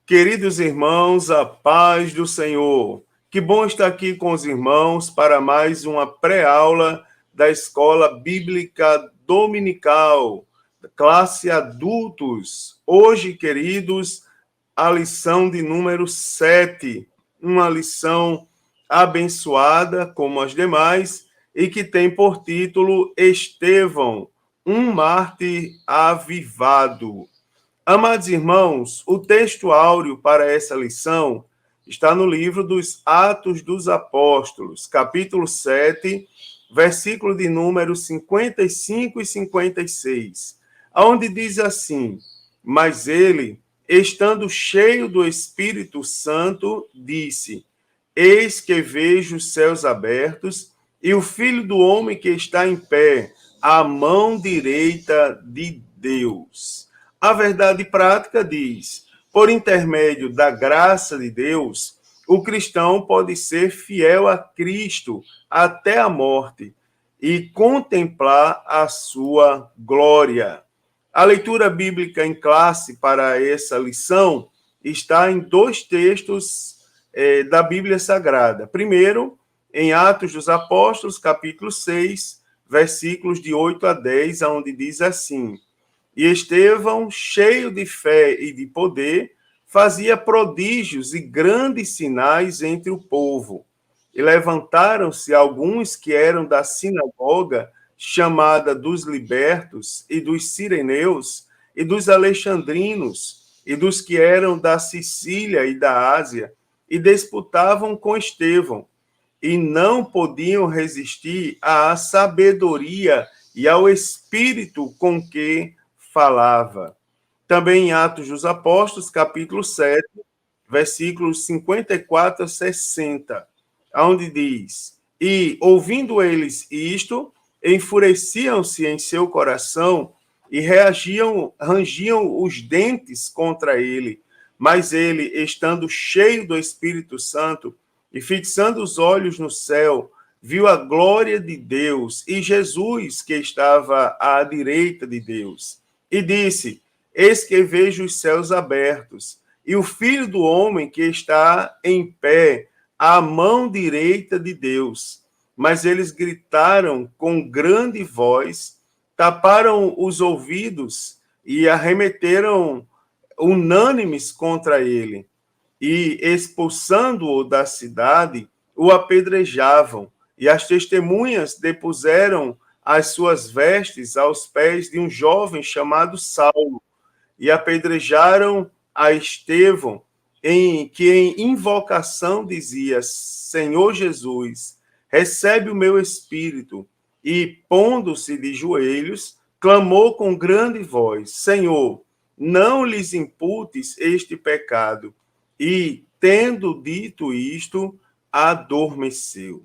Queridos irmãos, a paz do Senhor. Que bom estar aqui com os irmãos para mais uma pré-aula da Escola Bíblica Dominical, classe adultos. Hoje, queridos, a lição de número 7, uma lição abençoada como as demais e que tem por título Estevão, um mártir avivado. Amados irmãos, o texto áureo para essa lição está no livro dos Atos dos Apóstolos, capítulo 7, versículo de número 55 e 56, onde diz assim: Mas ele, estando cheio do Espírito Santo, disse: Eis que vejo os céus abertos e o Filho do Homem que está em pé, à mão direita de Deus. A verdade prática diz: por intermédio da graça de Deus, o cristão pode ser fiel a Cristo até a morte e contemplar a sua glória. A leitura bíblica em classe para essa lição está em dois textos da Bíblia Sagrada. Primeiro, em Atos dos Apóstolos, capítulo 6, versículos de 8 a 10, onde diz assim: E Estevão, cheio de fé e de poder, fazia prodígios e grandes sinais entre o povo. E levantaram-se alguns que eram da sinagoga, chamada dos libertos, e dos sireneus, e dos alexandrinos, e dos que eram da Sicília e da Ásia, e disputavam com Estevão, e não podiam resistir à sabedoria e ao espírito com que falava. Também em Atos dos Apóstolos, capítulo 7, versículos 54 a 60, onde diz: E, ouvindo eles isto, enfureciam-se em seu coração e rangiam os dentes contra ele. Mas ele, estando cheio do Espírito Santo e fixando os olhos no céu, viu a glória de Deus e Jesus que estava à direita de Deus. E disse: Eis que vejo os céus abertos, e o Filho do Homem que está em pé, à mão direita de Deus. Mas eles gritaram com grande voz, taparam os ouvidos e arremeteram unânimes contra ele. E, expulsando-o da cidade, o apedrejavam. E as testemunhas depuseram as suas vestes aos pés de um jovem chamado Saulo, e apedrejaram a Estevão, que em invocação dizia: Senhor Jesus, recebe o meu espírito. E, pondo-se de joelhos, clamou com grande voz: Senhor, não lhes imputes este pecado. E, tendo dito isto, adormeceu.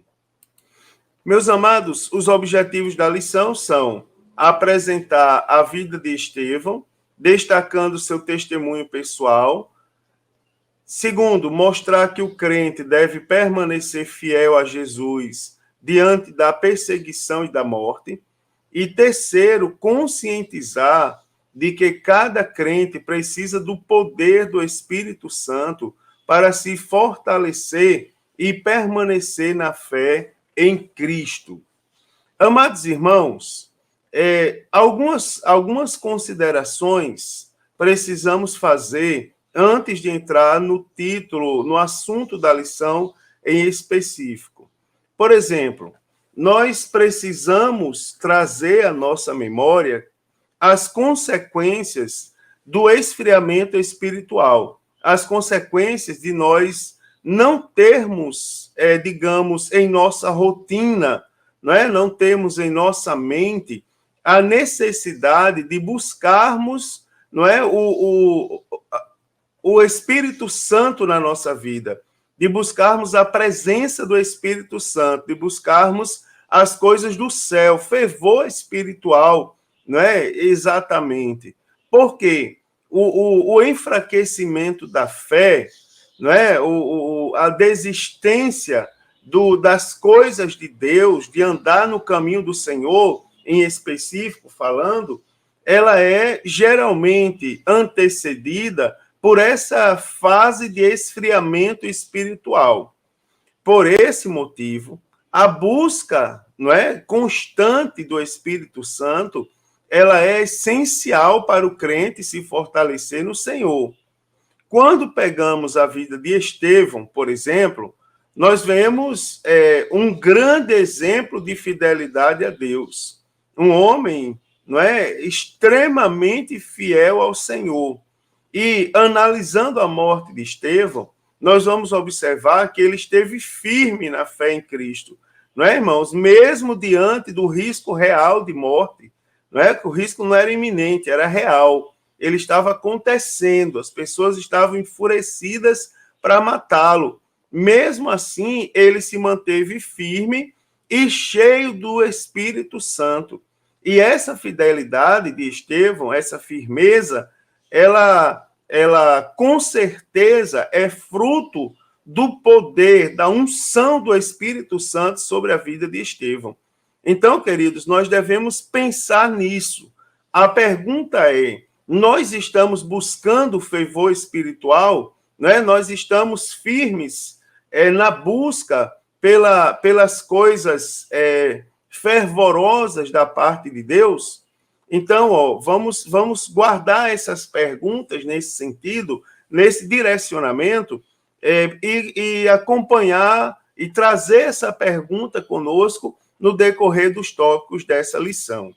Meus amados, os objetivos da lição são apresentar a vida de Estevão, destacando seu testemunho pessoal. Segundo, mostrar que o crente deve permanecer fiel a Jesus diante da perseguição e da morte. E terceiro, conscientizar de que cada crente precisa do poder do Espírito Santo para se fortalecer e permanecer na fé em Cristo. Amados irmãos, algumas considerações precisamos fazer antes de entrar no título, no assunto da lição em específico. Por exemplo, nós precisamos trazer à nossa memória as consequências do esfriamento espiritual, as consequências de nós não termos, digamos, em nossa rotina, não temos em nossa mente a necessidade de buscarmos o Espírito Santo na nossa vida, de buscarmos a presença do Espírito Santo, de buscarmos as coisas do céu, fervor espiritual, não é? Exatamente. Por quê? O enfraquecimento da fé, não é? A desistência das coisas de Deus, de andar no caminho do Senhor, em específico falando, ela é geralmente antecedida por essa fase de esfriamento espiritual. Por esse motivo, a busca, não é, constante do Espírito Santo, ela é essencial para o crente se fortalecer no Senhor. Quando pegamos a vida de Estevão, por exemplo, nós vemos um grande exemplo de fidelidade a Deus. Um homem, não é, extremamente fiel ao Senhor. E analisando a morte de Estevão, nós vamos observar que ele esteve firme na fé em Cristo. Não é, irmãos? Mesmo diante do risco real de morte, não é? O risco não era iminente, era real. Ele estava acontecendo, as pessoas estavam enfurecidas para matá-lo. Mesmo assim, ele se manteve firme e cheio do Espírito Santo. E essa fidelidade de Estevão, essa firmeza, ela com certeza é fruto do poder, da unção do Espírito Santo sobre a vida de Estevão. Então, queridos, nós devemos pensar nisso. A pergunta é: nós estamos buscando fervor espiritual, né? Nós estamos firmes na busca pelas coisas fervorosas da parte de Deus? Então, vamos guardar essas perguntas nesse sentido, nesse direcionamento, e acompanhar e trazer essa pergunta conosco no decorrer dos tópicos dessa lição.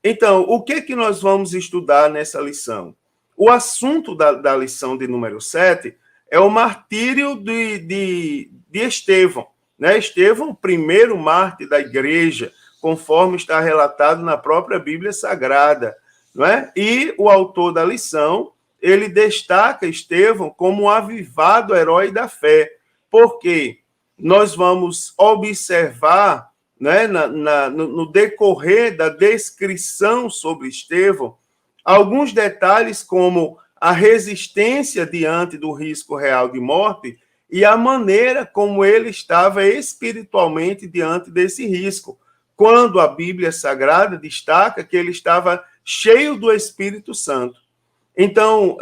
Então, o que nós vamos estudar nessa lição? O assunto da lição de número 7 é o martírio de Estevão. Né? Estevão, o primeiro mártir da igreja, conforme está relatado na própria Bíblia Sagrada. Não é? E o autor da lição, ele destaca Estevão como um avivado herói da fé. Por quê? Nós vamos observar, né, no decorrer da descrição sobre Estevão, alguns detalhes como a resistência diante do risco real de morte e a maneira como ele estava espiritualmente diante desse risco, quando a Bíblia Sagrada destaca que ele estava cheio do Espírito Santo. Então,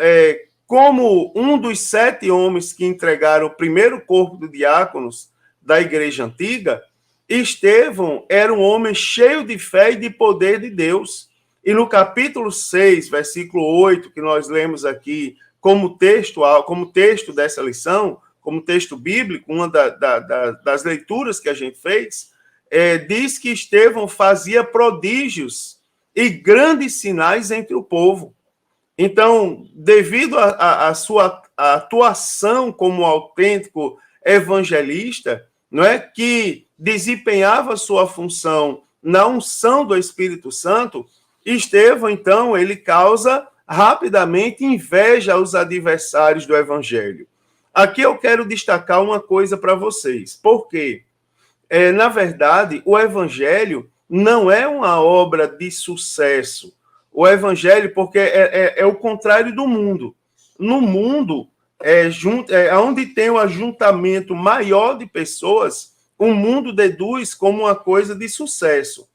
como um dos 7 homens que entregaram o primeiro corpo de diáconos da Igreja Antiga, Estevão era um homem cheio de fé e de poder de Deus. E no capítulo 6, versículo 8, que nós lemos aqui como texto dessa lição, como texto bíblico, uma das leituras que a gente fez, diz que Estevão fazia prodígios e grandes sinais entre o povo. Então, devido à sua atuação como autêntico evangelista, não é, que desempenhava sua função na unção do Espírito Santo, Estevão, então, ele causa rapidamente inveja aos adversários do evangelho. Aqui eu quero destacar uma coisa para vocês. Por quê? Na verdade, o evangelho não é uma obra de sucesso. O evangelho, porque é o contrário do mundo. No mundo, onde tem o ajuntamento maior de pessoas, o mundo deduz como uma coisa de sucesso.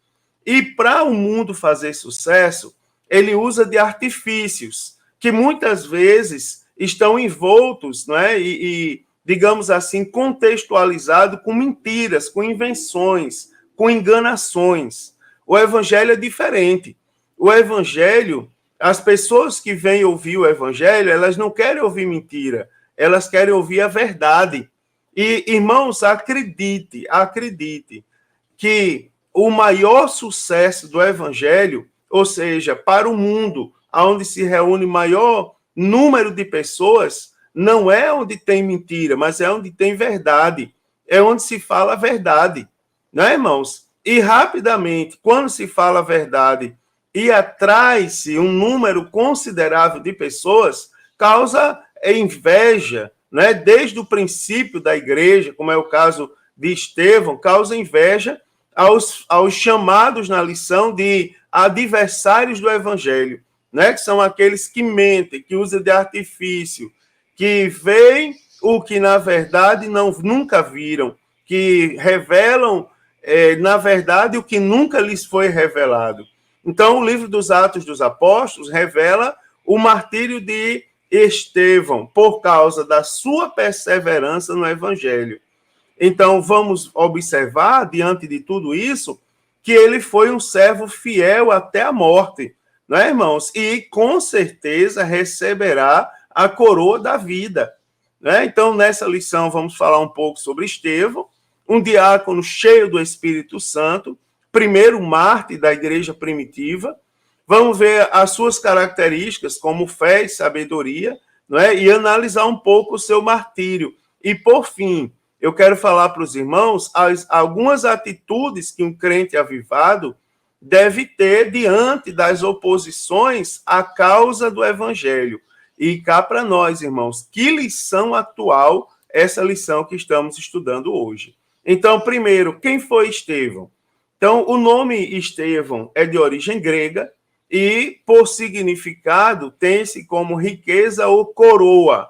E para o mundo fazer sucesso, ele usa de artifícios, que muitas vezes estão envoltos, não é? E digamos assim, contextualizado com mentiras, com invenções, com enganações. O evangelho é diferente. O evangelho, as pessoas que vêm ouvir o evangelho, elas não querem ouvir mentira, elas querem ouvir a verdade. E, irmãos, acredite que o maior sucesso do evangelho, ou seja, para o mundo, onde se reúne maior número de pessoas, não é onde tem mentira, mas é onde tem verdade. É onde se fala a verdade. Não é, irmãos? E rapidamente, quando se fala a verdade e atrai-se um número considerável de pessoas, causa inveja, né? Desde o princípio da igreja, como é o caso de Estevão, causa inveja aos chamados na lição de adversários do evangelho, né? Que são aqueles que mentem, que usam de artifício, que veem o que, na verdade, nunca viram, que revelam, na verdade, o que nunca lhes foi revelado. Então, o livro dos Atos dos Apóstolos revela o martírio de Estevão, por causa da sua perseverança no evangelho. Então, vamos observar, diante de tudo isso, que ele foi um servo fiel até a morte, não é, irmãos? E, com certeza, receberá a coroa da vida. Né? Então, nessa lição, vamos falar um pouco sobre Estevão, um diácono cheio do Espírito Santo, primeiro mártir da igreja primitiva. Vamos ver as suas características, como fé e sabedoria, não é? E analisar um pouco o seu martírio. E, por fim, eu quero falar para os irmãos algumas atitudes que um crente avivado deve ter diante das oposições à causa do evangelho. E cá para nós, irmãos, que lição atual essa lição que estamos estudando hoje. Então, primeiro, quem foi Estevão? Então, o nome Estevão é de origem grega e, por significado, tem-se como riqueza ou coroa,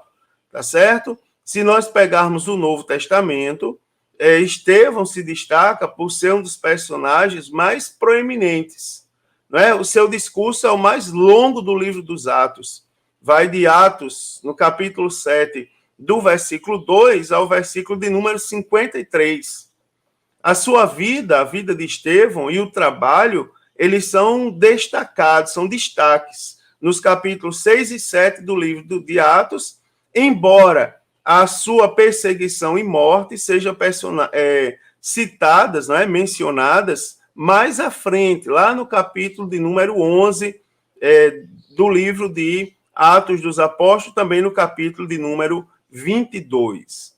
tá certo? Se nós pegarmos o Novo Testamento, Estevão se destaca por ser um dos personagens mais proeminentes. Não é? O seu discurso é o mais longo do livro dos Atos. Vai de Atos, no capítulo 7, do versículo 2 ao versículo de número 53. A sua vida, a vida de Estevão e o trabalho, eles são destacados, são destaques nos capítulos 6 e 7 do livro de Atos, embora a sua perseguição e morte sejam citadas, né, mencionadas mais à frente, lá no capítulo de número 11 do livro de Atos dos Apóstolos, também no capítulo de número 22.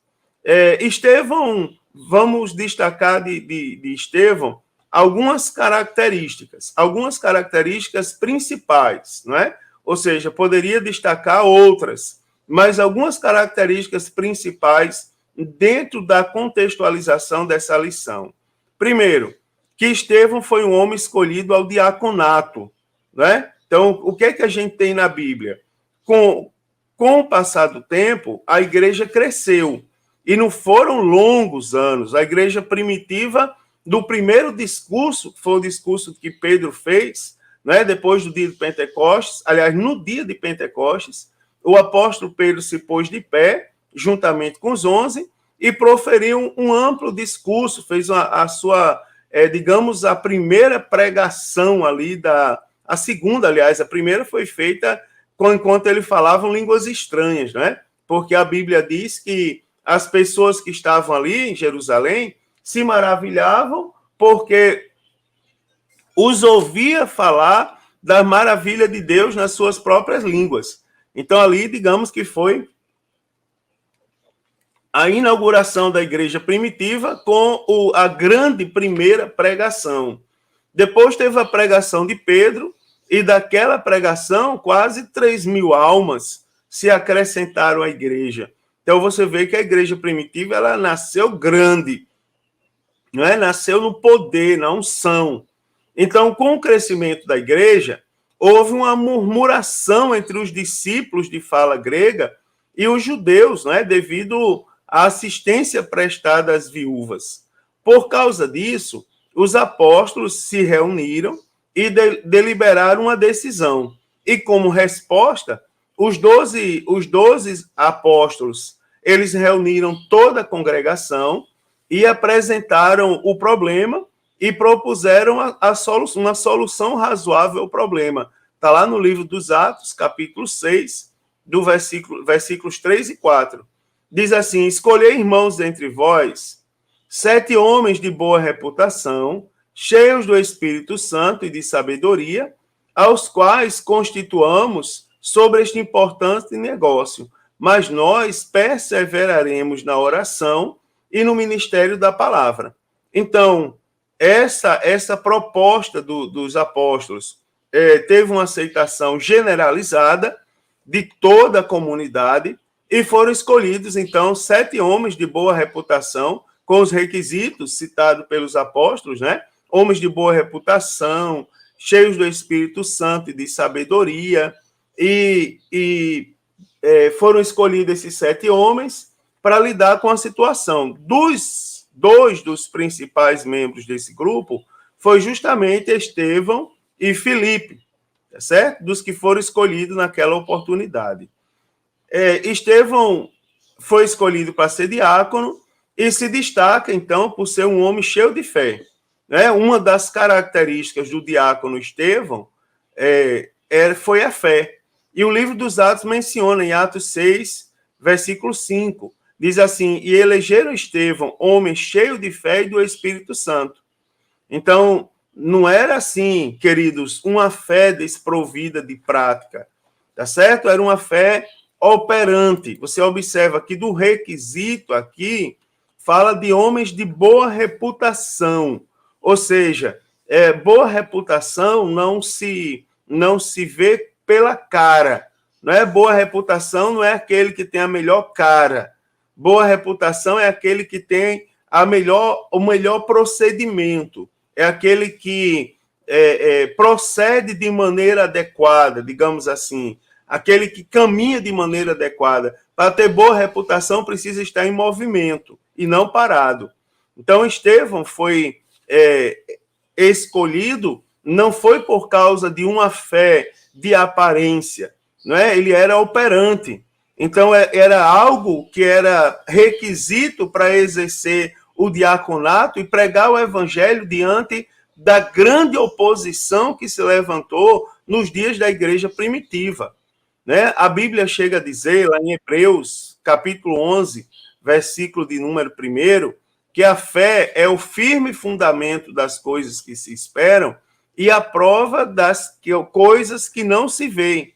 Estevão, vamos destacar de Estevão algumas características principais, não é? Ou seja, poderia destacar outras, mas algumas características principais dentro da contextualização dessa lição. Primeiro, que Estevão foi um homem escolhido ao diaconato, né? Então, o que é que a gente tem na Bíblia? Com o passar do tempo, a igreja cresceu, e não foram longos anos. A igreja primitiva, do primeiro discurso, que foi o discurso que Pedro fez, né, depois do dia de Pentecostes, aliás, no dia de Pentecostes, o apóstolo Pedro se pôs de pé, juntamente com os 11, e proferiu um amplo discurso, fez a sua, digamos, a primeira pregação ali, a segunda, aliás, a primeira foi feita enquanto ele falava línguas estranhas, né? Porque a Bíblia diz que as pessoas que estavam ali em Jerusalém se maravilhavam porque os ouvia falar da maravilha de Deus nas suas próprias línguas. Então, ali, digamos que foi a inauguração da igreja primitiva com a grande primeira pregação. Depois teve a pregação de Pedro, e daquela pregação, quase 3.000 almas se acrescentaram à igreja. Então, você vê que a igreja primitiva ela nasceu grande, não é? Nasceu no poder, na unção. Então, com o crescimento da igreja, houve uma murmuração entre os discípulos de fala grega e os judeus, né, devido à assistência prestada às viúvas. Por causa disso, os apóstolos se reuniram e deliberaram uma decisão. E, como resposta, os 12 apóstolos, eles reuniram toda a congregação e apresentaram o problema e propuseram uma solução razoável ao problema. Está lá no livro dos Atos, capítulo 6, versículos 3 e 4. Diz assim: escolhei, irmãos, dentre vós 7 homens de boa reputação, cheios do Espírito Santo e de sabedoria, aos quais constituamos sobre este importante negócio, mas nós perseveraremos na oração e no ministério da palavra. Então, essa proposta dos apóstolos teve uma aceitação generalizada de toda a comunidade e foram escolhidos, então, 7 homens de boa reputação, com os requisitos citados pelos apóstolos, né? Homens de boa reputação, cheios do Espírito Santo e de sabedoria, e foram escolhidos esses 7 homens para lidar com a situação. Dois dos principais membros desse grupo foi justamente Estevão e Filipe, tá certo? Dos que foram escolhidos naquela oportunidade. Estevão foi escolhido para ser diácono e se destaca, então, por ser um homem cheio de fé. Né? Uma das características do diácono Estevão foi a fé. E o livro dos Atos menciona, em Atos 6, versículo 5, diz assim: e elegeram Estevão, homem cheio de fé e do Espírito Santo. Então, não era assim, queridos, uma fé desprovida de prática, tá certo? Era uma fé operante. Você observa que do requisito aqui fala de homens de boa reputação, ou seja, boa reputação não se vê pela cara, não é? Boa reputação não é aquele que tem a melhor cara. Boa reputação é aquele que tem o melhor procedimento, é aquele que procede de maneira adequada, digamos assim, aquele que caminha de maneira adequada. Para ter boa reputação, precisa estar em movimento e não parado. Então, Estevão foi escolhido, não foi por causa de uma fé de aparência, não é? Ele era operante. Então, era algo que era requisito para exercer o diaconato e pregar o evangelho diante da grande oposição que se levantou nos dias da igreja primitiva. Né? A Bíblia chega a dizer, lá em Hebreus, capítulo 11, versículo de número 1, que a fé é o firme fundamento das coisas que se esperam e a prova das coisas que não se veem.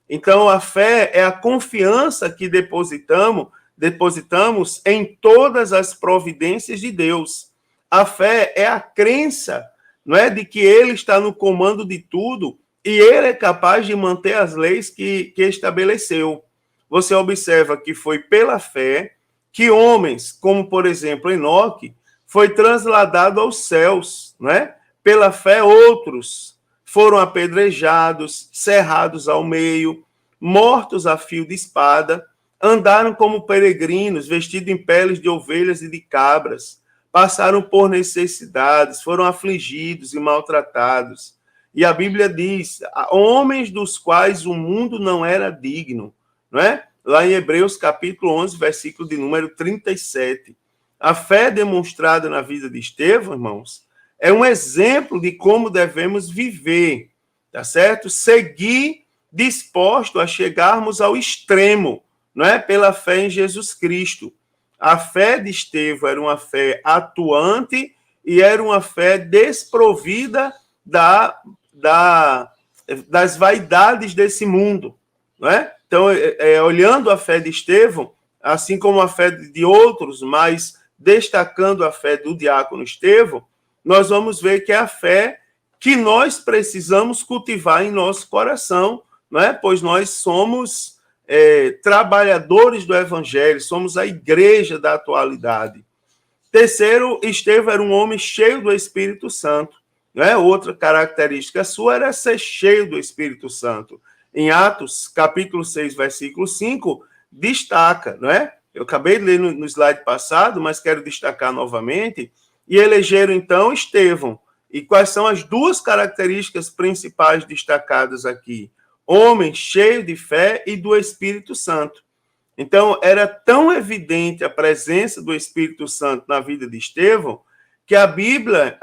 Então, a fé é a confiança que depositamos em todas as providências de Deus. A fé é a crença, não é, de que Ele está no comando de tudo e Ele é capaz de manter as leis que estabeleceu. Você observa que foi pela fé que homens, como, por exemplo, Enoque, foi trasladado aos céus, não é? Pela fé, outros foram apedrejados, cerrados ao meio, mortos a fio de espada, andaram como peregrinos, vestidos em peles de ovelhas e de cabras, passaram por necessidades, foram afligidos e maltratados. E a Bíblia diz, homens dos quais o mundo não era digno, não é? Lá em Hebreus, capítulo 11, versículo de número 37. A fé demonstrada na vida de Estevão, irmãos, é um exemplo de como devemos viver, tá certo? Seguir disposto a chegarmos ao extremo, não é? Pela fé em Jesus Cristo. A fé de Estevão era uma fé atuante e era uma fé desprovida das vaidades desse mundo, não é? Então, olhando a fé de Estevão, assim como a fé de outros, mas destacando a fé do diácono Estevão, nós vamos ver que é a fé que nós precisamos cultivar em nosso coração, não é? Pois nós somos trabalhadores do evangelho, somos a igreja da atualidade. Terceiro, Estevão era um homem cheio do Espírito Santo. Não é? Outra característica sua era ser cheio do Espírito Santo. Em Atos, capítulo 6, versículo 5, destaca, não é? Eu acabei de ler no slide passado, mas quero destacar novamente. E elegeram, então, Estevão. E quais são as duas características principais destacadas aqui? Homem cheio de fé e do Espírito Santo. Então, era tão evidente a presença do Espírito Santo na vida de Estevão, que a Bíblia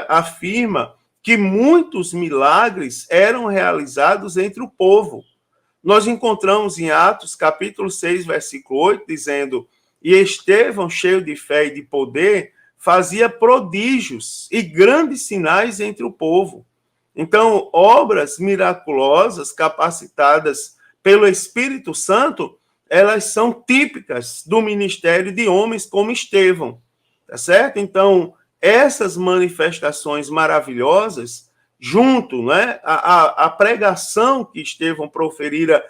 afirma que muitos milagres eram realizados entre o povo. Nós encontramos em Atos, capítulo 6, versículo 8, dizendo: e Estevão, cheio de fé e de poder, fazia prodígios e grandes sinais entre o povo. Então, obras miraculosas capacitadas pelo Espírito Santo, elas são típicas do ministério de homens como Estevão, tá certo? Então, essas manifestações maravilhosas, junto, né, a pregação que Estevão proferira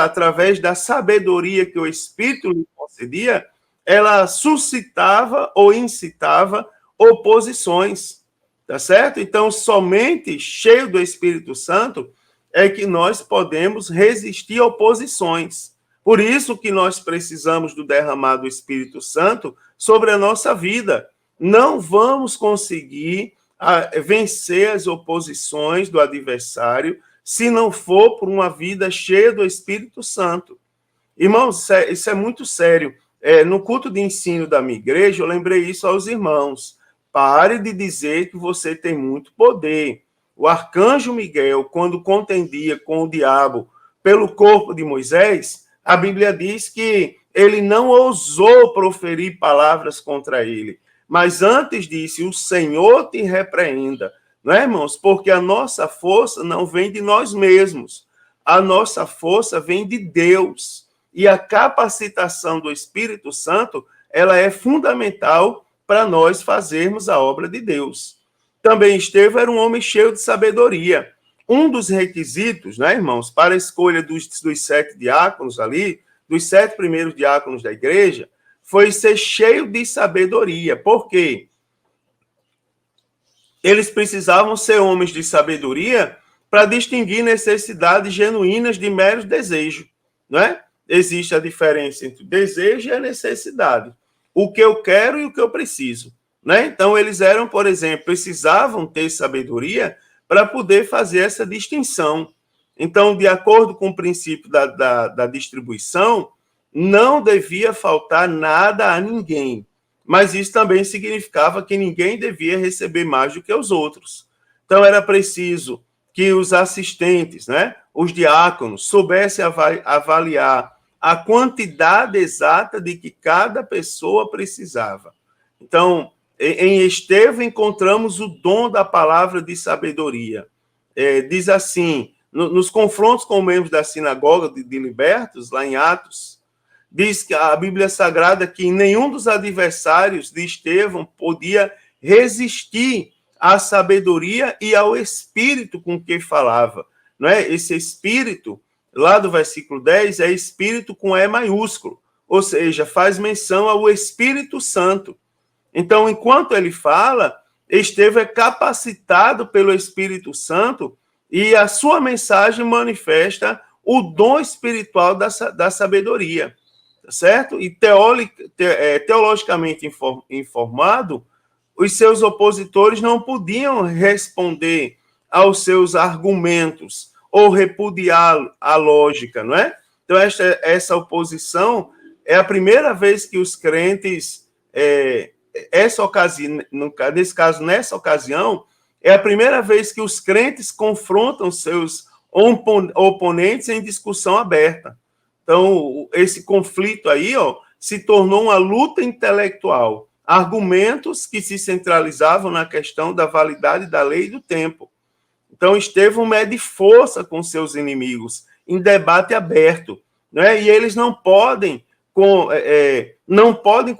através da sabedoria que o Espírito lhe concedia, ela suscitava ou incitava oposições, tá certo? Então, somente cheio do Espírito Santo é que nós podemos resistir a oposições. Por isso que nós precisamos do derramar do Espírito Santo sobre a nossa vida. Não vamos conseguir vencer as oposições do adversário se não for por uma vida cheia do Espírito Santo. Irmãos, isso é muito sério. No culto de ensino da minha igreja, eu lembrei isso aos irmãos. Pare de dizer que você tem muito poder. O arcanjo Miguel, quando contendia com o diabo pelo corpo de Moisés, a Bíblia diz que ele não ousou proferir palavras contra ele, mas antes disse: o Senhor te repreenda. Não é, irmãos? Porque a nossa força não vem de nós mesmos. A nossa força vem de Deus. E a capacitação do Espírito Santo, ela é fundamental para nós fazermos a obra de Deus. Também Estevão era um homem cheio de sabedoria. Um dos requisitos, né, irmãos, para a escolha dos 7 diáconos ali, dos 7 primeiros diáconos da igreja, foi ser cheio de sabedoria. Por quê? Eles precisavam ser homens de sabedoria para distinguir necessidades genuínas de mero desejo, não é? Existe a diferença entre o desejo e a necessidade. O que eu quero e o que eu preciso, né? Então, eles eram, por exemplo, precisavam ter sabedoria para poder fazer essa distinção. Então, de acordo com o princípio da distribuição, não devia faltar nada a ninguém. Mas isso também significava que ninguém devia receber mais do que os outros. Então, era preciso que os assistentes, né, os diáconos, soubessem avaliar a quantidade exata de que cada pessoa precisava. Então, em Estevão encontramos o dom da palavra de sabedoria. Diz assim, nos confrontos com membros da sinagoga de libertos, lá em Atos, diz que a Bíblia Sagrada que nenhum dos adversários de Estevão podia resistir à sabedoria e ao espírito com que falava. Não é? Esse espírito, lá do versículo 10, é espírito com E maiúsculo, ou seja, faz menção ao Espírito Santo. Então, enquanto ele fala, Estevão é capacitado pelo Espírito Santo e a sua mensagem manifesta o dom espiritual da sabedoria. Certo? E teologicamente informado, os seus opositores não podiam responder aos seus argumentos ou repudiar a lógica, não é? Então, essa oposição é a primeira vez que os crentes, nessa ocasião, é a primeira vez que os crentes confrontam seus oponentes em discussão aberta. Então, esse conflito aí, se tornou uma luta intelectual. Argumentos que se centralizavam na questão da validade da lei e do tempo. Então, Estevão mede força com seus inimigos, em debate aberto. Né? E eles não podem, com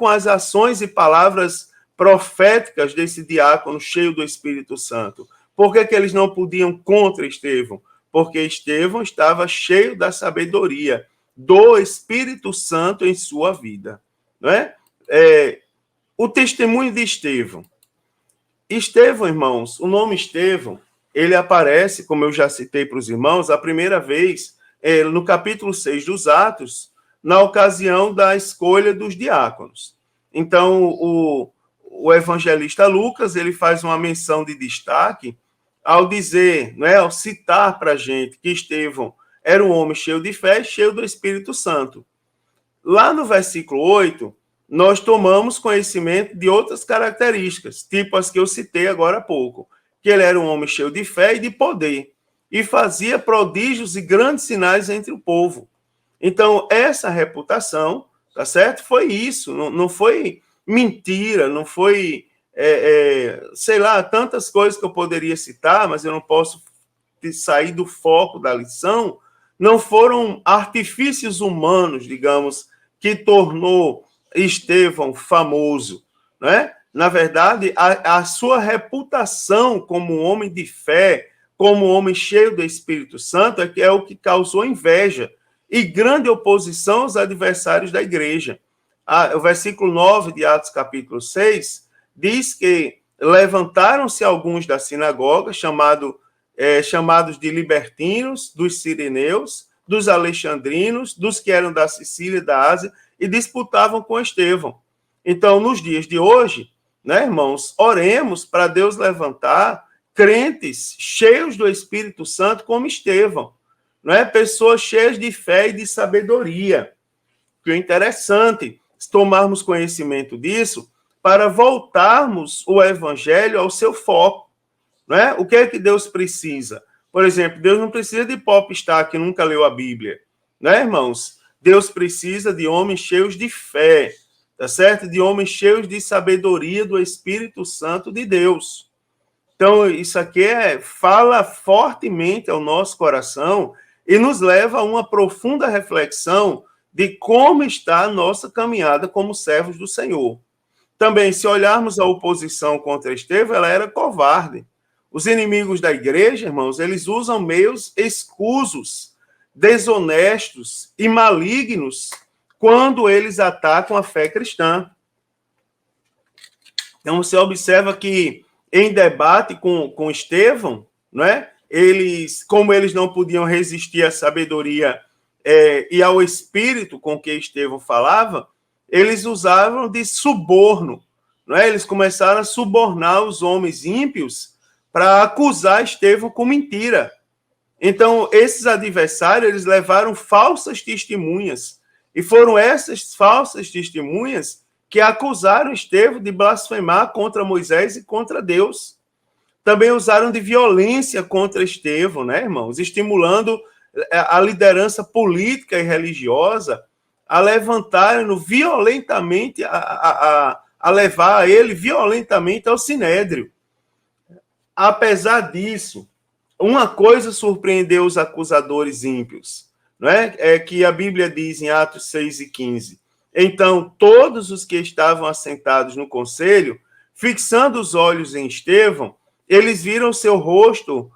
as ações e palavras proféticas desse diácono cheio do Espírito Santo. Por que eles não podiam contra Estevão? Porque Estevão estava cheio da sabedoria do Espírito Santo em sua vida. Não é? O testemunho de Estevão. Estevão, irmãos, o nome Estevão, ele aparece, como eu já citei para os irmãos, a primeira vez no capítulo 6 dos Atos, na ocasião da escolha dos diáconos. Então, o evangelista Lucas, ele faz uma menção de destaque ao dizer, não é, ao citar para a gente que Estevão era um homem cheio de fé e cheio do Espírito Santo. Lá no versículo 8, nós tomamos conhecimento de outras características, tipo as que eu citei agora há pouco, que ele era um homem cheio de fé e de poder, e fazia prodígios e grandes sinais entre o povo. Então, essa reputação, tá certo? Foi isso, não foi mentira, não foi, sei lá, tantas coisas que eu poderia citar, mas eu não posso sair do foco da lição. Não foram artifícios humanos, digamos, que tornou Estevão famoso, né? Na verdade, a sua reputação como um homem de fé, como um homem cheio do Espírito Santo, é o que causou inveja e grande oposição aos adversários da igreja. O versículo 9 de Atos capítulo 6 diz que levantaram-se alguns da sinagoga, chamados de libertinos, dos sirineus, dos alexandrinos, dos que eram da Sicília e da Ásia, e disputavam com Estevão. Então, nos dias de hoje, né, irmãos, oremos para Deus levantar crentes cheios do Espírito Santo como Estevão, não é? Pessoas cheias de fé e de sabedoria. O que é interessante tomarmos conhecimento disso para voltarmos o evangelho ao seu foco, não é? O que é que Deus precisa? Por exemplo, Deus não precisa de popstar que nunca leu a Bíblia, né, irmãos? Deus precisa de homens cheios de fé, tá certo? De homens cheios de sabedoria do Espírito Santo de Deus. Então, isso aqui fala fortemente ao nosso coração e nos leva a uma profunda reflexão de como está a nossa caminhada como servos do Senhor. Também, se olharmos a oposição contra Estevão, ela era covarde. Os inimigos da igreja, irmãos, eles usam meios escusos, desonestos e malignos quando eles atacam a fé cristã. Então, você observa que em debate com Estevão, não é? Como eles não podiam resistir à sabedoria e ao espírito com que Estevão falava, eles usavam de suborno, não é? Eles começaram a subornar os homens ímpios para acusar Estevão com mentira. Então, esses adversários, eles levaram falsas testemunhas, e foram essas falsas testemunhas que acusaram Estevão de blasfemar contra Moisés e contra Deus. Também usaram de violência contra Estevão, né, irmãos? Estimulando a liderança política e religiosa a levantar-no violentamente, a levar ele violentamente ao sinédrio. Apesar disso, uma coisa surpreendeu os acusadores ímpios, não é? É que a Bíblia diz em Atos 6 e 15. Então, todos os que estavam assentados no conselho, fixando os olhos em Estevão, eles viram seu rosto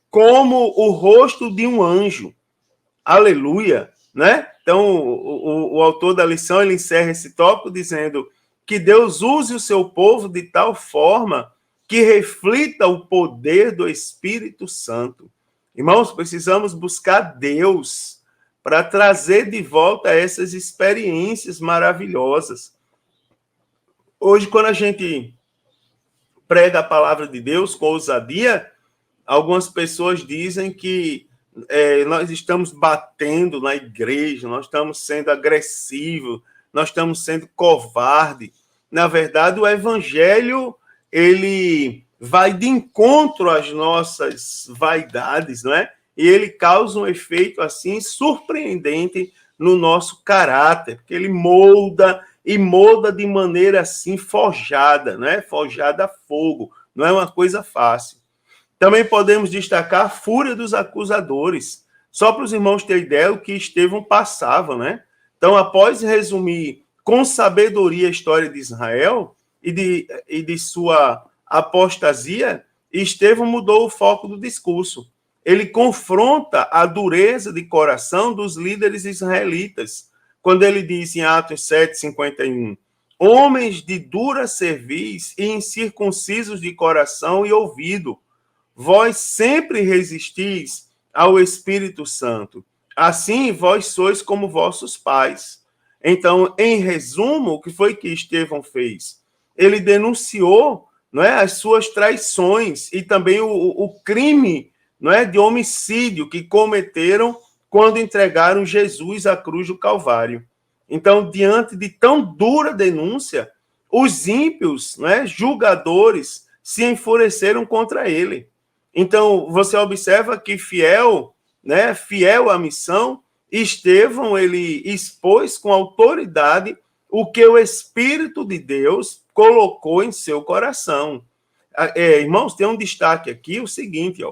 como o rosto de um anjo. Aleluia! Né? Então, o autor da lição ele encerra esse tópico dizendo que Deus use o seu povo de tal forma que reflita o poder do Espírito Santo. Irmãos, precisamos buscar Deus para trazer de volta essas experiências maravilhosas. Hoje, quando a gente prega a palavra de Deus com ousadia, algumas pessoas dizem que nós estamos batendo na igreja, nós estamos sendo agressivos, nós estamos sendo covardes. Na verdade, o evangelho ele vai de encontro às nossas vaidades, não é? E ele causa um efeito assim surpreendente no nosso caráter, porque ele molda de maneira assim forjada, não é? Forjada a fogo, não é uma coisa fácil. Também podemos destacar a fúria dos acusadores, só para os irmãos terem ideia do que Estevão passava, né? Então, após resumir com sabedoria a história de Israel e de sua apostasia, Estevão mudou o foco do discurso. Ele confronta a dureza de coração dos líderes israelitas, quando ele diz em Atos 7:51, homens de dura cerviz e incircuncisos de coração e ouvido, vós sempre resistis ao Espírito Santo. Assim, vós sois como vossos pais. Então, em resumo, o que foi que Estevão fez? Ele denunciou, não é, as suas traições e também o crime, não é, de homicídio que cometeram quando entregaram Jesus à cruz do Calvário. Então, diante de tão dura denúncia, os ímpios, não é, julgadores, se enfureceram contra ele. Então, você observa que fiel à missão, Estevão, ele expôs com autoridade o que o Espírito de Deus colocou em seu coração. Irmãos, tem um destaque aqui, o seguinte,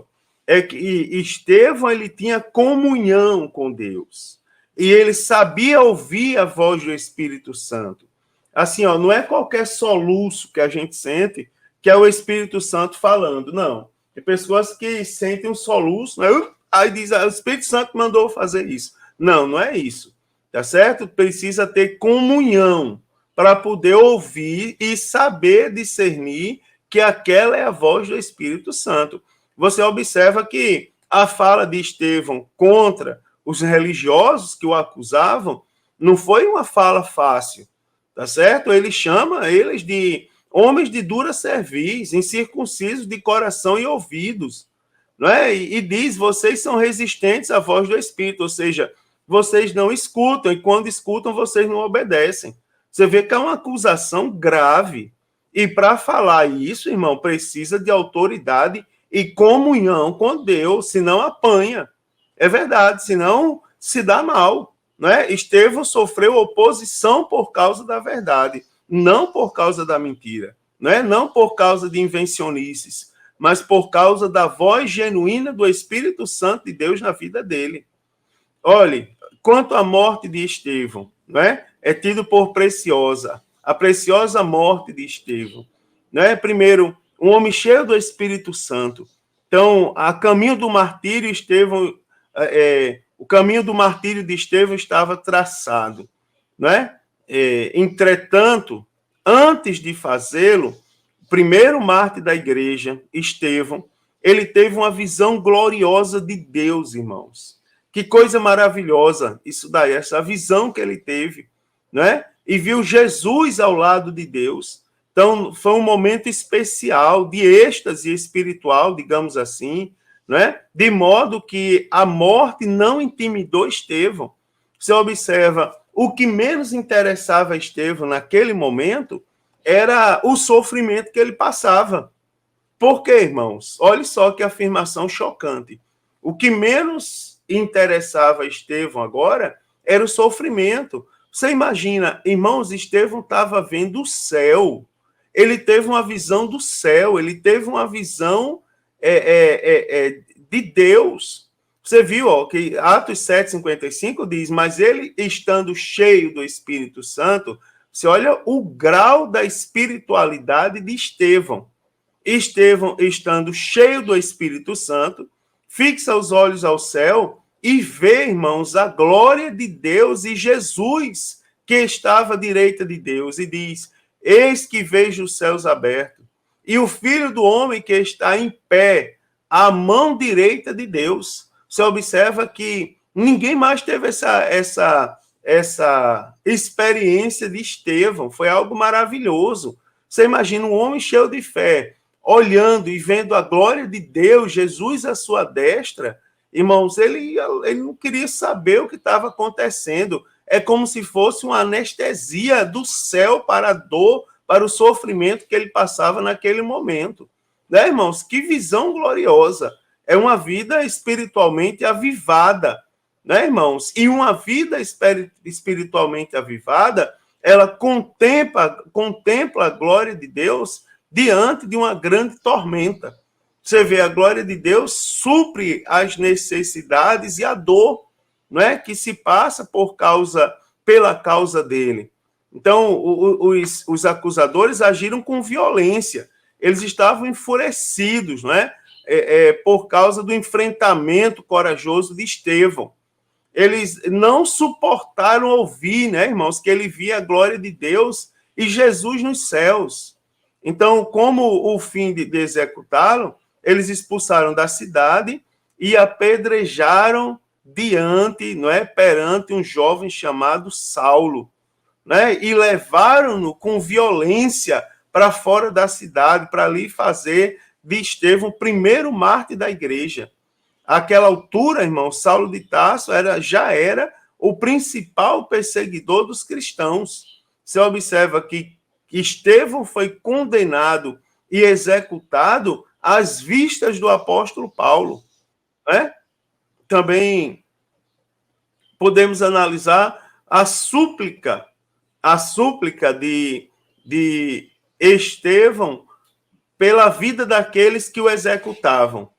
é que Estevão, ele tinha comunhão com Deus, e ele sabia ouvir a voz do Espírito Santo. Assim, não é qualquer soluço que a gente sente que é o Espírito Santo falando, não. Tem pessoas que sentem um soluço, né? Aí diz, o Espírito Santo mandou fazer isso. Não, não é isso, tá certo? Precisa ter comunhão para poder ouvir e saber discernir que aquela é a voz do Espírito Santo. Você observa que a fala de Estevão contra os religiosos que o acusavam não foi uma fala fácil, tá certo? Ele chama eles de homens de dura cerviz, incircuncisos de coração e ouvidos, não é? E diz, vocês são resistentes à voz do Espírito, ou seja, vocês não escutam, e quando escutam, vocês não obedecem. Você vê que é uma acusação grave. E para falar isso, irmão, precisa de autoridade e comunhão com Deus, senão apanha. É verdade, senão se dá mal. Não é? Estevão sofreu oposição por causa da verdade, não por causa da mentira, não é? Não por causa de invencionices, mas por causa da voz genuína do Espírito Santo de Deus na vida dele. Olhe, quanto à morte de Estevão, não é? É tido por preciosa, a preciosa morte de Estevão, não é? Primeiro, um homem cheio do Espírito Santo. Então, a caminho do martírio, Estevão, o caminho do martírio de Estevão estava traçado, não é? Entretanto, antes de fazê-lo, o primeiro mártir da igreja, Estevão, ele teve uma visão gloriosa de Deus, irmãos. Que coisa maravilhosa isso daí, essa visão que ele teve, né? E viu Jesus ao lado de Deus. Então, foi um momento especial, de êxtase espiritual, digamos assim, né? De modo que a morte não intimidou Estevão. Você observa, o que menos interessava Estevão naquele momento era o sofrimento que ele passava. Por quê, irmãos? Olha só que afirmação chocante. O que menos interessava Estevão agora era o sofrimento. Você imagina, irmãos, Estevão estava vendo o céu. Ele teve uma visão do céu, ele teve uma visão de Deus. Você viu que Atos 7,55 diz, mas ele estando cheio do Espírito Santo, você olha o grau da espiritualidade de Estevão. Estevão, estando cheio do Espírito Santo, fixa os olhos ao céu e vê, irmãos, a glória de Deus e Jesus, que estava à direita de Deus, e diz, eis que vejo os céus abertos, e o Filho do Homem que está em pé, à mão direita de Deus. Você observa que ninguém mais teve essa experiência de Estevão, foi algo maravilhoso. Você imagina um homem cheio de fé, olhando e vendo a glória de Deus, Jesus à sua destra, irmãos, ele não queria saber o que estava acontecendo. É como se fosse uma anestesia do céu para a dor, para o sofrimento que ele passava naquele momento. Né, irmãos? Que visão gloriosa. É uma vida espiritualmente avivada, né, irmãos? E uma vida espiritualmente avivada, ela contempla a glória de Deus diante de uma grande tormenta. Você vê, a glória de Deus supre as necessidades e a dor, não é, que se passa pela causa dele. Então, os acusadores agiram com violência. Eles estavam enfurecidos, não é? Por causa do enfrentamento corajoso de Estevão. Eles não suportaram ouvir, né, irmãos, que ele via a glória de Deus e Jesus nos céus. Então, como o fim de executá-lo, eles expulsaram da cidade e apedrejaram perante um jovem chamado Saulo, né? E levaram-no com violência para fora da cidade, para ali fazer de Estevão o primeiro mártir da igreja. Àquela altura, irmão, Saulo de Tarso já era o principal perseguidor dos cristãos. Você observa que Estevão foi condenado e executado às vistas do apóstolo Paulo. Né? Também podemos analisar a súplica de Estevão pela vida daqueles que o executavam.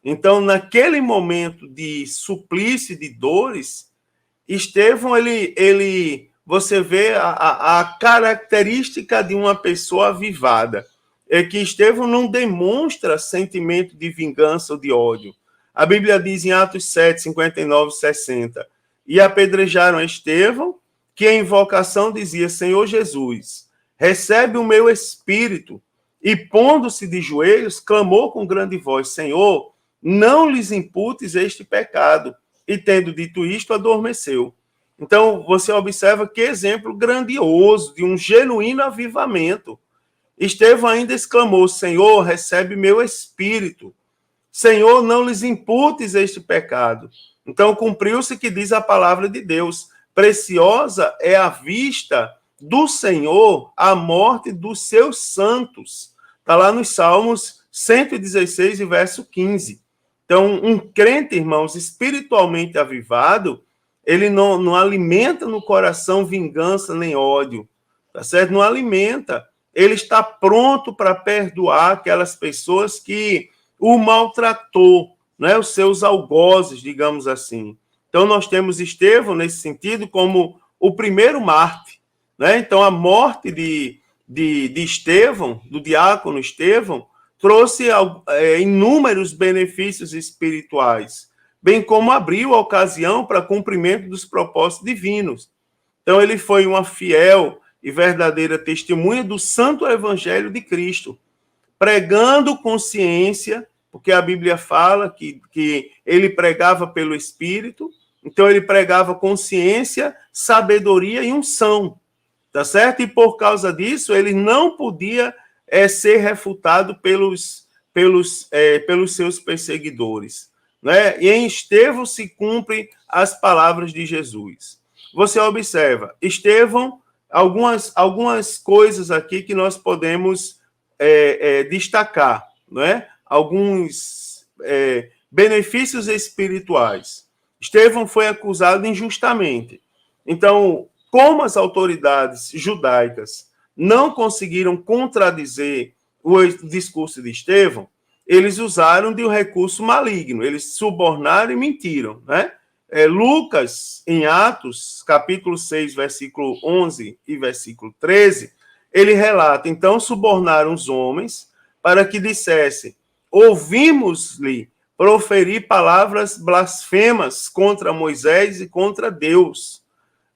Então, naquele momento de suplício e de dores, Estevão, você vê a característica de uma pessoa avivada. É que Estevão não demonstra sentimento de vingança ou de ódio. A Bíblia diz em Atos 7, 59, 60, e apedrejaram Estevão, que a invocação dizia, Senhor Jesus, recebe o meu espírito, e pondo-se de joelhos, clamou com grande voz, Senhor, não lhes imputes este pecado. E tendo dito isto, adormeceu. Então, você observa que exemplo grandioso de um genuíno avivamento. Estevão ainda exclamou: Senhor, recebe meu espírito. Senhor, não lhes imputes este pecado. Então, cumpriu-se que diz a palavra de Deus: preciosa é a vista do Senhor a morte dos seus santos. Está lá nos Salmos 116, verso 15. Então, um crente, irmãos, espiritualmente avivado, ele não alimenta no coração vingança nem ódio, tá certo? Não alimenta. Ele está pronto para perdoar aquelas pessoas que o maltratou, né? Os seus algozes, digamos assim. Então, nós temos Estevão, nesse sentido, como o primeiro mártir, né? Então, a morte de Estevão, do diácono Estevão, trouxe inúmeros benefícios espirituais, bem como abriu a ocasião para cumprimento dos propósitos divinos. Então, ele foi uma fiel e verdadeira testemunha do santo evangelho de Cristo, pregando consciência, porque a Bíblia fala que ele pregava pelo Espírito, então ele pregava consciência, sabedoria e unção, tá certo? E por causa disso, ele não podia ser refutado pelos seus perseguidores, né? E em Estevão se cumprem as palavras de Jesus. Você observa, Estevão, algumas coisas aqui que nós podemos destacar, né? Alguns benefícios espirituais. Estevão foi acusado injustamente. Então, como as autoridades judaicas não conseguiram contradizer o discurso de Estevão, eles usaram de um recurso maligno, eles subornaram e mentiram, né? Lucas, em Atos, capítulo 6, versículo 11 e versículo 13, ele relata: então subornaram os homens para que dissessem: ouvimos-lhe proferir palavras blasfemas contra Moisés e contra Deus.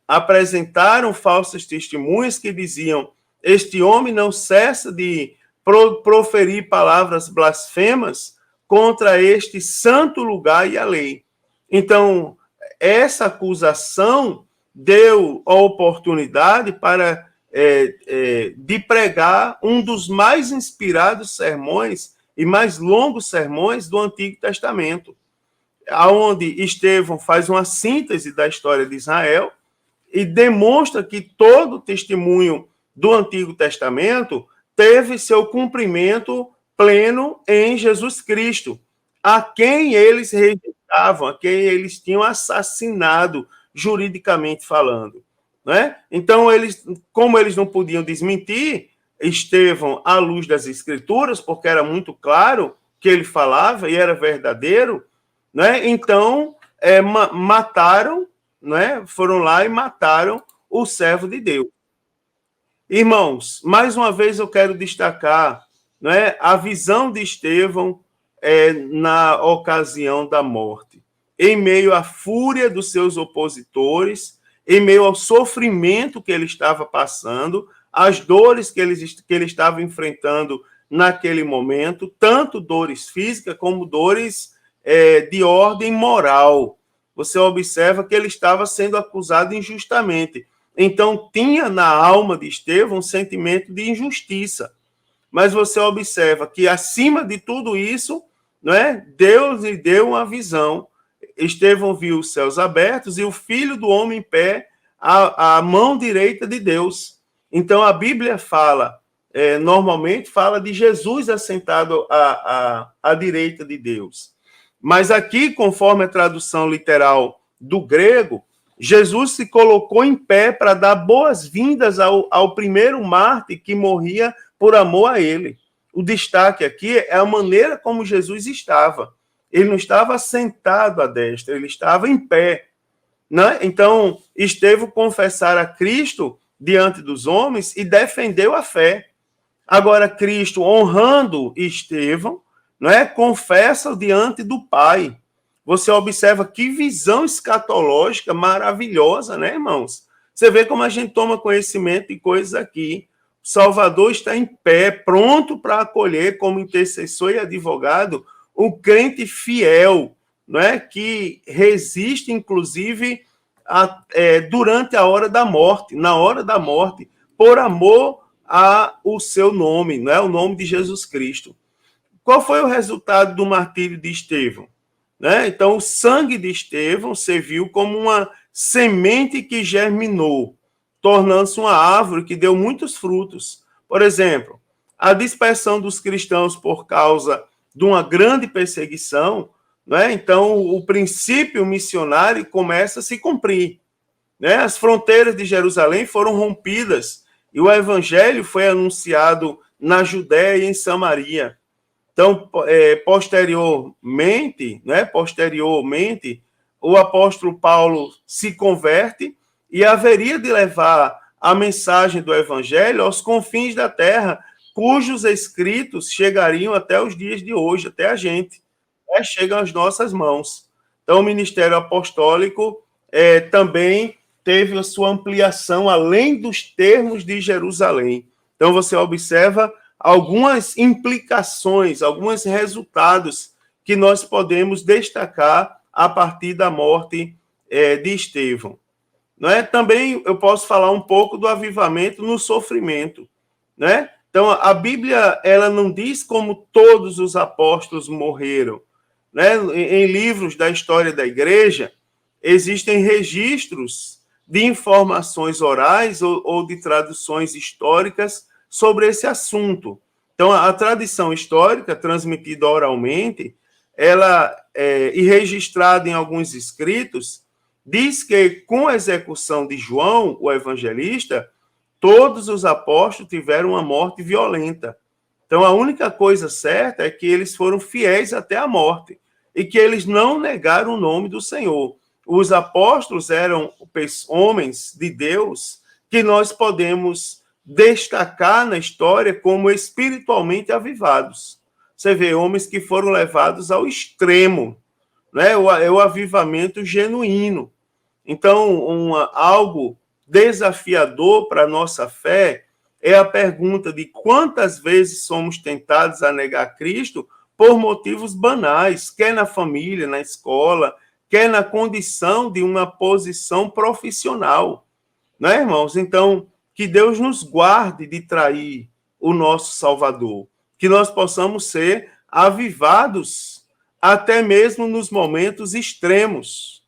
Apresentaram falsas testemunhas que diziam: este homem não cessa de proferir palavras blasfemas contra este santo lugar e a lei. Então, essa acusação deu a oportunidade para de pregar um dos mais inspirados sermões e mais longos sermões do Antigo Testamento, onde Estevão faz uma síntese da história de Israel e demonstra que todo o testemunho do Antigo Testamento teve seu cumprimento pleno em Jesus Cristo, a quem eles rejeitavam, a quem eles tinham assassinado, juridicamente falando, né? Então, como eles não podiam desmentir Estevão à luz das Escrituras, porque era muito claro que ele falava e era verdadeiro, né? Então, mataram, né? Foram lá e mataram o servo de Deus. Irmãos, mais uma vez eu quero destacar, né, a visão de Estevão na ocasião da morte. Em meio à fúria dos seus opositores, em meio ao sofrimento que ele estava passando, às dores que ele estava enfrentando naquele momento, tanto dores físicas como dores de ordem moral. Você observa que ele estava sendo acusado injustamente. Então, tinha na alma de Estevão um sentimento de injustiça. Mas você observa que, acima de tudo isso, né, Deus lhe deu uma visão. Estevão viu os céus abertos e o Filho do Homem em pé à mão direita de Deus. Então, a Bíblia normalmente fala de Jesus assentado à direita de Deus. Mas aqui, conforme a tradução literal do grego, Jesus se colocou em pé para dar boas-vindas ao primeiro mártir que morria por amor a ele. O destaque aqui é a maneira como Jesus estava. Ele não estava sentado à destra, ele estava em pé, né? Então, Estevão confessara a Cristo diante dos homens e defendeu a fé. Agora, Cristo, honrando Estevão, né, confessa diante do Pai. Você observa que visão escatológica maravilhosa, né, irmãos? Você vê como a gente toma conhecimento de coisas aqui. O Salvador está em pé, pronto para acolher como intercessor e advogado um crente fiel, né, que resiste, inclusive, durante a hora da morte, na hora da morte, por amor o seu nome, não é o nome de Jesus Cristo. Qual foi o resultado do martírio de Estevão? Né? Então, o sangue de Estevão serviu como uma semente que germinou, tornando-se uma árvore que deu muitos frutos. Por exemplo, a dispersão dos cristãos por causa de uma grande perseguição, né? Então o princípio missionário começa a se cumprir. Né? As fronteiras de Jerusalém foram rompidas e o evangelho foi anunciado na Judéia e em Samaria. Então, posteriormente, o apóstolo Paulo se converte e haveria de levar a mensagem do evangelho aos confins da terra, cujos escritos chegariam até os dias de hoje, até a gente, né? Chegam às nossas mãos. Então, o ministério apostólico também teve a sua ampliação além dos termos de Jerusalém. Então, você observa algumas implicações, alguns resultados que nós podemos destacar a partir da morte de Estevão. Não é? Também eu posso falar um pouco do avivamento no sofrimento. Né? Então, a Bíblia ela não diz como todos os apóstolos morreram. Né? Em livros da história da igreja, existem registros de informações orais ou de traduções históricas sobre esse assunto. Então, a tradição histórica transmitida oralmente, ela e registrada em alguns escritos, diz que com a execução de João, o evangelista, todos os apóstolos tiveram uma morte violenta. Então, a única coisa certa é que eles foram fiéis até a morte e que eles não negaram o nome do Senhor. Os apóstolos eram homens de Deus que nós podemos destacar na história como espiritualmente avivados. Você vê homens que foram levados ao extremo, né? O avivamento genuíno. Então, algo desafiador para a nossa fé é a pergunta de quantas vezes somos tentados a negar Cristo por motivos banais, quer na família, na escola, quer na condição de uma posição profissional. Né, irmãos? Então, que Deus nos guarde de trair o nosso Salvador, que nós possamos ser avivados até mesmo nos momentos extremos.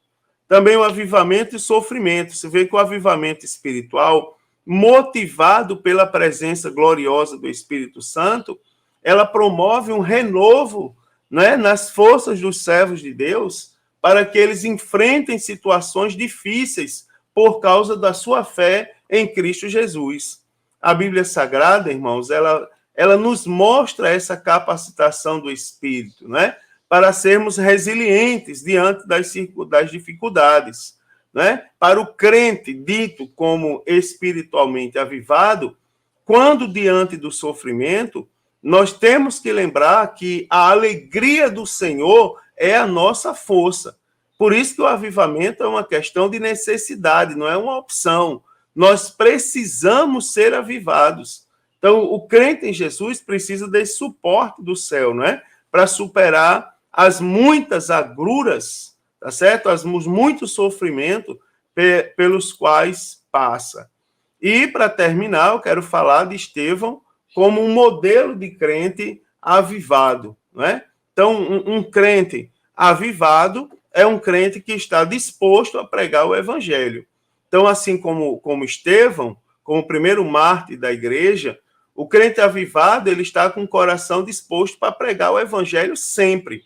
Também o avivamento e sofrimento. Você vê que o avivamento espiritual, motivado pela presença gloriosa do Espírito Santo, ela promove um renovo, né, nas forças dos servos de Deus para que eles enfrentem situações difíceis por causa da sua fé em Cristo Jesus. A Bíblia Sagrada, irmãos, ela nos mostra essa capacitação do Espírito, né, para sermos resilientes diante das dificuldades. Né? Para o crente dito como espiritualmente avivado, quando diante do sofrimento, nós temos que lembrar que a alegria do Senhor é a nossa força. Por isso que o avivamento é uma questão de necessidade, não é uma opção. Nós precisamos ser avivados. Então, o crente em Jesus precisa desse suporte do céu, não é? Para superar as muitas agruras, tá certo? Os muitos sofrimentos pelos quais passa. E, para terminar, eu quero falar de Estevão como um modelo de crente avivado, não é? Então, um crente avivado é um crente que está disposto a pregar o evangelho. Então, assim como Estevão, como o primeiro mártir da igreja, o crente avivado, ele está com o coração disposto para pregar o evangelho sempre,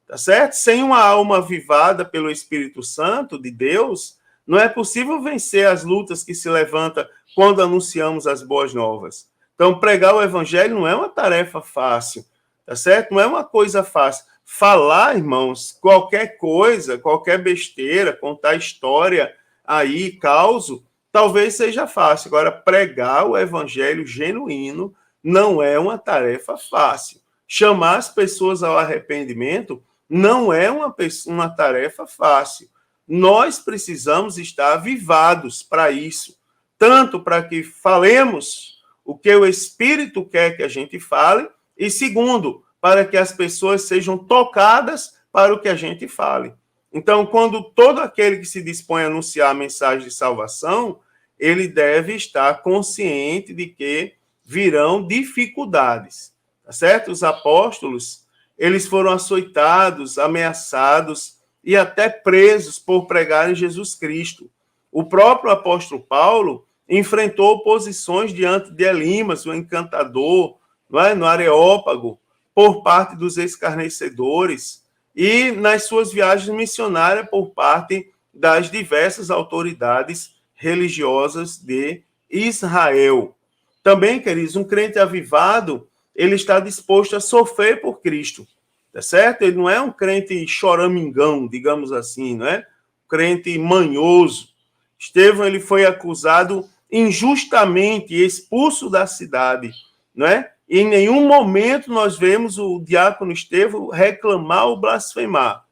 tá certo? Sem uma alma avivada pelo Espírito Santo de Deus, não é possível vencer as lutas que se levantam quando anunciamos as boas novas. Então, pregar o evangelho não é uma tarefa fácil, tá certo? Não é uma coisa fácil. Falar, irmãos, qualquer coisa, qualquer besteira, contar história aí, causo, talvez seja fácil. Agora, pregar o evangelho genuíno não é uma tarefa fácil. Chamar as pessoas ao arrependimento não é uma tarefa fácil. Nós precisamos estar avivados para isso, tanto para que falemos o que o Espírito quer que a gente fale, e segundo, para que as pessoas sejam tocadas para o que a gente fale. Então, quando todo aquele que se dispõe a anunciar a mensagem de salvação, ele deve estar consciente de que virão dificuldades, tá certo? Os apóstolos, eles foram açoitados, ameaçados e até presos por pregarem Jesus Cristo. O próprio apóstolo Paulo enfrentou oposições diante de Elimas, o encantador, não é? No Areópago, por parte dos escarnecedores, e nas suas viagens missionárias por parte das diversas autoridades religiosas de Israel. Também, queridos, um crente avivado, ele está disposto a sofrer por Cristo, tá certo? Ele não é um crente choramingão, digamos assim, não é? Crente manhoso. Estevão, ele foi acusado injustamente e expulso da cidade, não é? E em nenhum momento nós vemos o diácono Estevão reclamar ou blasfemar.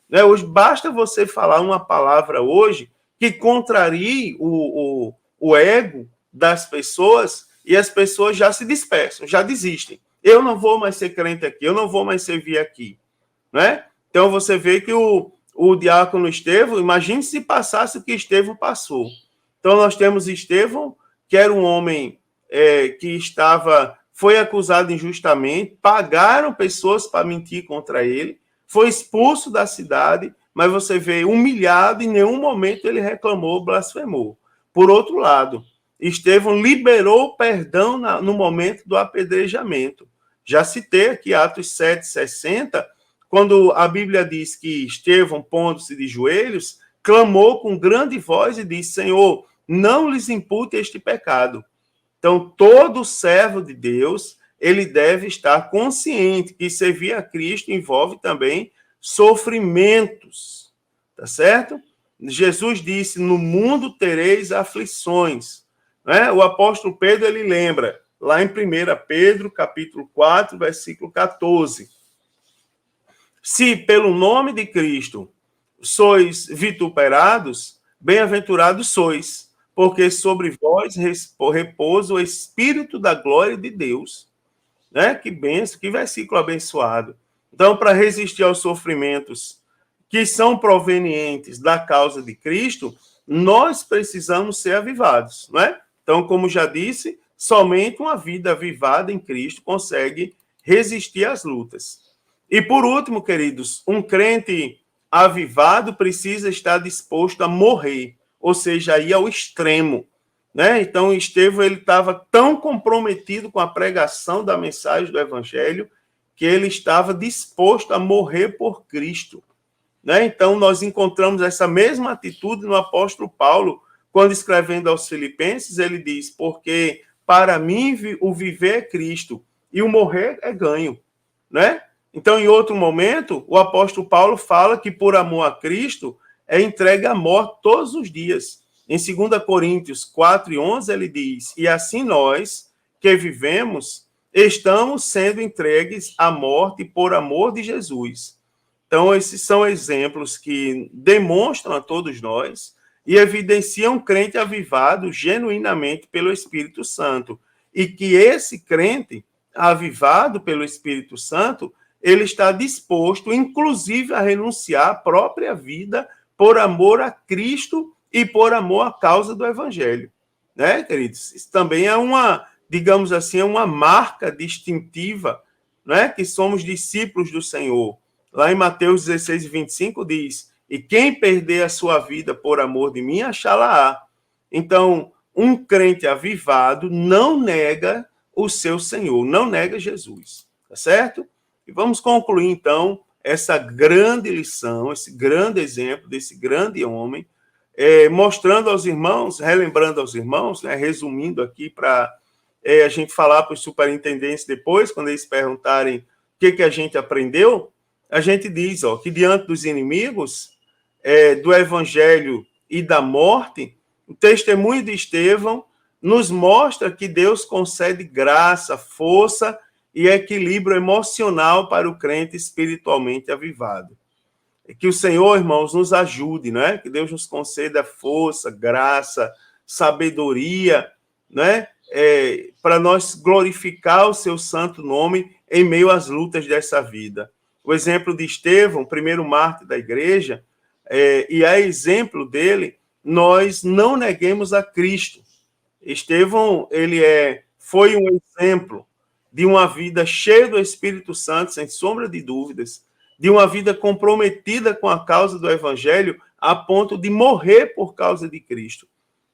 Né? Hoje, basta você falar uma palavra hoje que contrarie o ego das pessoas e as pessoas já se dispersam, já desistem. Eu não vou mais ser crente aqui, eu não vou mais servir aqui. Né? Então você vê que o diácono Estevão, imagine se passasse o que Estevão passou. Então nós temos Estevão, que era um homem que foi acusado injustamente, pagaram pessoas para mentir contra ele, foi expulso da cidade, mas você vê humilhado, em nenhum momento ele reclamou, blasfemou. Por outro lado, Estevão liberou perdão no momento do apedrejamento. Já citei aqui Atos 7:60, quando a Bíblia diz que Estevão, pondo-se de joelhos, clamou com grande voz e disse: Senhor, não lhes impute este pecado. Então, todo servo de Deus, ele deve estar consciente que servir a Cristo envolve também sofrimentos, tá certo? Jesus disse: no mundo tereis aflições. Né? O apóstolo Pedro, ele lembra, lá em 1 Pedro, capítulo 4, versículo 14. Se pelo nome de Cristo sois vituperados, bem-aventurados sois, porque sobre vós repousa o Espírito da glória de Deus. Né? Que benção, que versículo abençoado. Então, para resistir aos sofrimentos que são provenientes da causa de Cristo, nós precisamos ser avivados. Né? Então, como já disse, somente uma vida avivada em Cristo consegue resistir às lutas. E por último, queridos, um crente avivado precisa estar disposto a morrer, ou seja, ir ao extremo. Né? Então, Estevão estava tão comprometido com a pregação da mensagem do Evangelho que ele estava disposto a morrer por Cristo. Né? Então, nós encontramos essa mesma atitude no apóstolo Paulo, quando escrevendo aos Filipenses, ele diz: porque para mim o viver é Cristo e o morrer é ganho. Né? Então, em outro momento, o apóstolo Paulo fala que por amor a Cristo é entregue à morte todos os dias. Em 2 Coríntios 4:11, ele diz: e assim nós, que vivemos, estamos sendo entregues à morte por amor de Jesus. Então, esses são exemplos que demonstram a todos nós e evidenciam um crente avivado genuinamente pelo Espírito Santo. E que esse crente avivado pelo Espírito Santo, ele está disposto, inclusive, a renunciar à própria vida por amor a Cristo e por amor à causa do Evangelho. Né, queridos? Isso também é uma, digamos assim, é uma marca distintiva, né, que somos discípulos do Senhor. Lá em Mateus 16:25 diz: e quem perder a sua vida por amor de mim, achá-la-á. Então, um crente avivado não nega o seu Senhor, não nega Jesus, tá certo? E vamos concluir, então, essa grande lição, esse grande exemplo desse grande homem, mostrando aos irmãos, relembrando aos irmãos, né, resumindo aqui para a gente falar para os superintendentes depois, quando eles perguntarem o que a gente aprendeu, a gente diz que diante dos inimigos do evangelho e da morte, o testemunho de Estevão nos mostra que Deus concede graça, força e equilíbrio emocional para o crente espiritualmente avivado. Que o Senhor, irmãos, nos ajude, né? Que Deus nos conceda força, graça, sabedoria, né? Para nós glorificar o seu santo nome em meio às lutas dessa vida. O exemplo de Estevão, primeiro mártir da igreja, e a exemplo dele, nós não neguemos a Cristo. Estevão, ele é foi um exemplo de uma vida cheia do Espírito Santo, sem sombra de dúvidas, de uma vida comprometida com a causa do Evangelho, a ponto de morrer por causa de Cristo.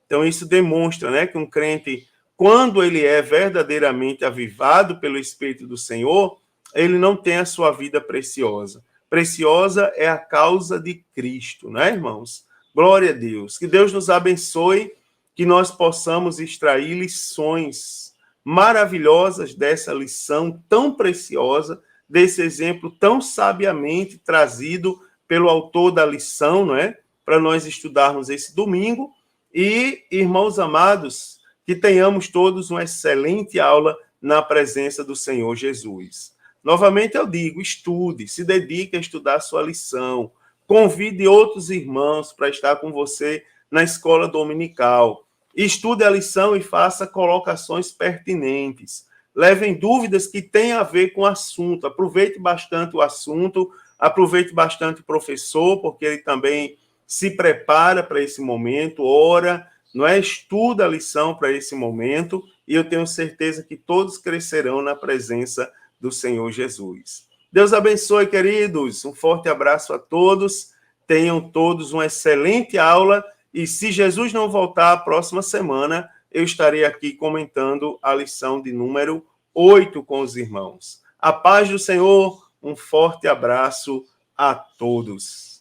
Então, isso demonstra, né, que um crente, quando ele é verdadeiramente avivado pelo Espírito do Senhor, ele não tem a sua vida preciosa. Preciosa é a causa de Cristo, né, irmãos? Glória a Deus. Que Deus nos abençoe, que nós possamos extrair lições maravilhosas dessa lição tão preciosa, desse exemplo tão sabiamente trazido pelo autor da lição, não é? Para nós estudarmos esse domingo. E, irmãos amados, que tenhamos todos uma excelente aula na presença do Senhor Jesus. Novamente eu digo, estude, se dedique a estudar a sua lição, convide outros irmãos para estar com você na escola dominical. Estude a lição e faça colocações pertinentes. Levem dúvidas que tenham a ver com o assunto. Aproveite bastante o assunto, aproveite bastante o professor, porque ele também se prepara para esse momento, ora, não é? Estuda a lição para esse momento, e eu tenho certeza que todos crescerão na presença do Senhor Jesus. Deus abençoe, queridos. Um forte abraço a todos. Tenham todos uma excelente aula. E se Jesus não voltar a próxima semana, eu estarei aqui comentando a lição de número 8 com os irmãos. A paz do Senhor, um forte abraço a todos.